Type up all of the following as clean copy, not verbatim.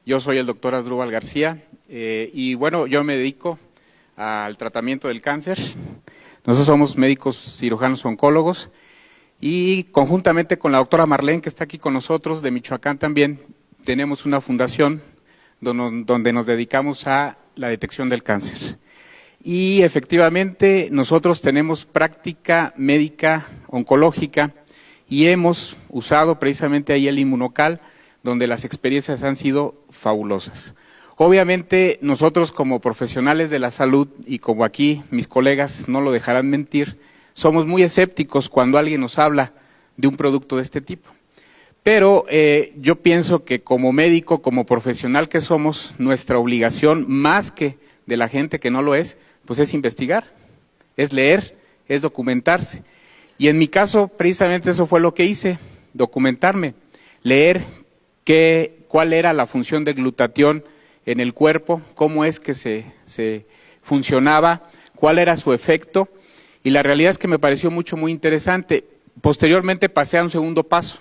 Yo soy el doctor Asdrúbal García y bueno, yo me dedico al tratamiento del cáncer. Nosotros somos médicos cirujanos oncólogos y conjuntamente con la doctora Marlene, que está aquí con nosotros, de Michoacán también, tenemos una fundación donde nos dedicamos a la detección del cáncer. Y efectivamente nosotros tenemos práctica médica oncológica y hemos usado precisamente ahí el Inmunocal, donde las experiencias han sido fabulosas. Obviamente nosotros como profesionales de la salud y como aquí mis colegas no lo dejarán mentir, somos muy escépticos cuando alguien nos habla de un producto de este tipo. Pero yo pienso que como médico, como profesional que somos, nuestra obligación, más que de la gente que no lo es, pues es investigar, es leer, es documentarse. Y en mi caso, precisamente eso fue lo que hice, documentarme, leer cuál era la función del glutatión en el cuerpo, cómo es que se funcionaba, cuál era su efecto, y la realidad es que me pareció muy interesante. Posteriormente pasé a un segundo paso.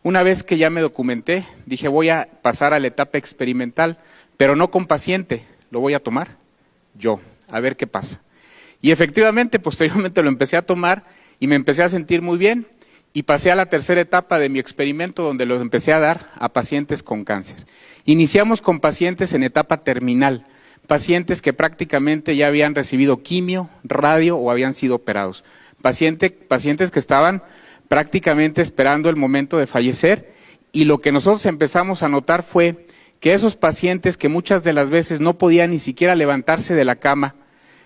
Una vez que ya me documenté, dije voy a pasar a la etapa experimental, pero no con paciente, lo voy a tomar yo, a ver qué pasa. Y efectivamente, posteriormente lo empecé a tomar y me empecé a sentir muy bien y pasé a la tercera etapa de mi experimento donde lo empecé a dar a pacientes con cáncer. Iniciamos con pacientes en etapa terminal, pacientes que prácticamente ya habían recibido quimio, radio o habían sido operados, pacientes que estaban prácticamente esperando el momento de fallecer, y lo que nosotros empezamos a notar fue que esos pacientes que muchas de las veces no podían ni siquiera levantarse de la cama,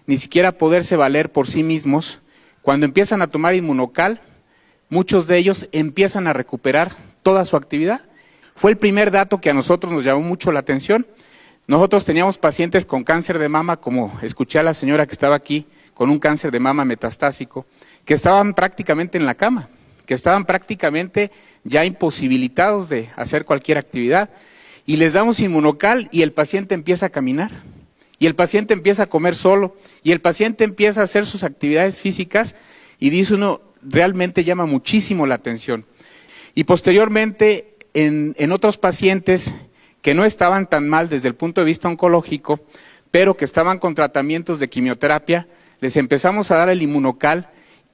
ni siquiera poderse valer por sí mismos, cuando empiezan a tomar Inmunocal, muchos de ellos empiezan a recuperar toda su actividad. Fue el primer dato que a nosotros nos llamó mucho la atención. Nosotros teníamos pacientes con cáncer de mama, como escuché a la señora que estaba aquí, con un cáncer de mama metastásico, que estaban prácticamente en la cama, que estaban prácticamente ya imposibilitados de hacer cualquier actividad, y les damos Inmunocal y el paciente empieza a caminar, y el paciente empieza a comer solo, y el paciente empieza a hacer sus actividades físicas, y dice uno, realmente llama muchísimo la atención. Y posteriormente, en otros pacientes que no estaban tan mal desde el punto de vista oncológico, pero que estaban con tratamientos de quimioterapia, les empezamos a dar el Inmunocal,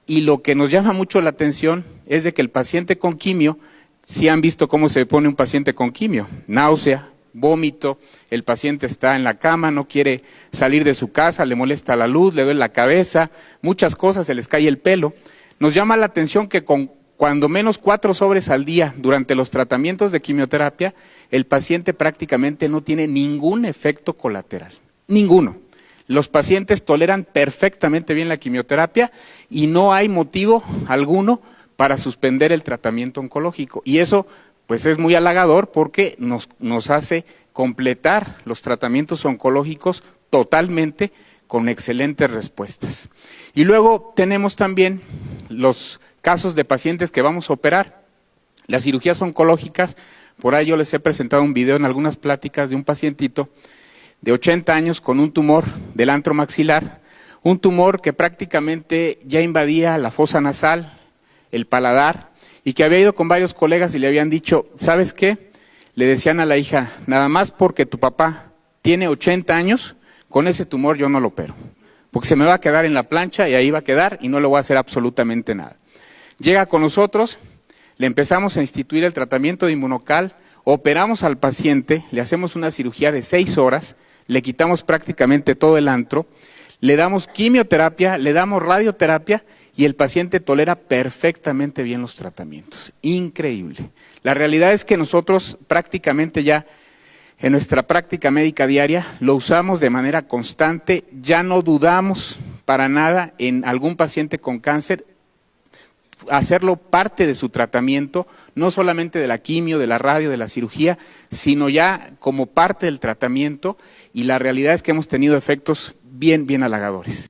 y lo que nos llama mucho la atención es de que el paciente con quimio, si han visto cómo se pone un paciente con quimio, náusea, vómito, el paciente está en la cama, no quiere salir de su casa, le molesta la luz, le duele la cabeza, muchas cosas, se les cae el pelo. Nos llama la atención que con cuando menos 4 sobres al día durante los tratamientos de quimioterapia, el paciente prácticamente no tiene ningún efecto colateral, ninguno. Los pacientes toleran perfectamente bien la quimioterapia y no hay motivo alguno para suspender el tratamiento oncológico. Y eso pues es muy halagador porque nos hace completar los tratamientos oncológicos totalmente con excelentes respuestas. Y luego tenemos también los casos de pacientes que vamos a operar. Las cirugías oncológicas, por ahí yo les he presentado un video en algunas pláticas de un pacientito de 80 años con un tumor del antro maxilar, un tumor que prácticamente ya invadía la fosa nasal, el paladar, y que había ido con varios colegas y le habían dicho, ¿sabes qué? Le decían a la hija, nada más porque tu papá tiene 80 años, con ese tumor yo no lo opero, porque se me va a quedar en la plancha y ahí va a quedar y no le voy a hacer absolutamente nada. Llega con nosotros, le empezamos a instituir el tratamiento de Inmunocal, operamos al paciente, le hacemos una cirugía de 6 horas, le quitamos prácticamente todo el antro, le damos quimioterapia, le damos radioterapia y el paciente tolera perfectamente bien los tratamientos. Increíble. La realidad es que nosotros prácticamente ya en nuestra práctica médica diaria lo usamos de manera constante, ya no dudamos para nada en algún paciente con cáncer, hacerlo parte de su tratamiento, no solamente de la quimio, de la radio, de la cirugía, sino ya como parte del tratamiento, y la realidad es que hemos tenido efectos bien halagadores.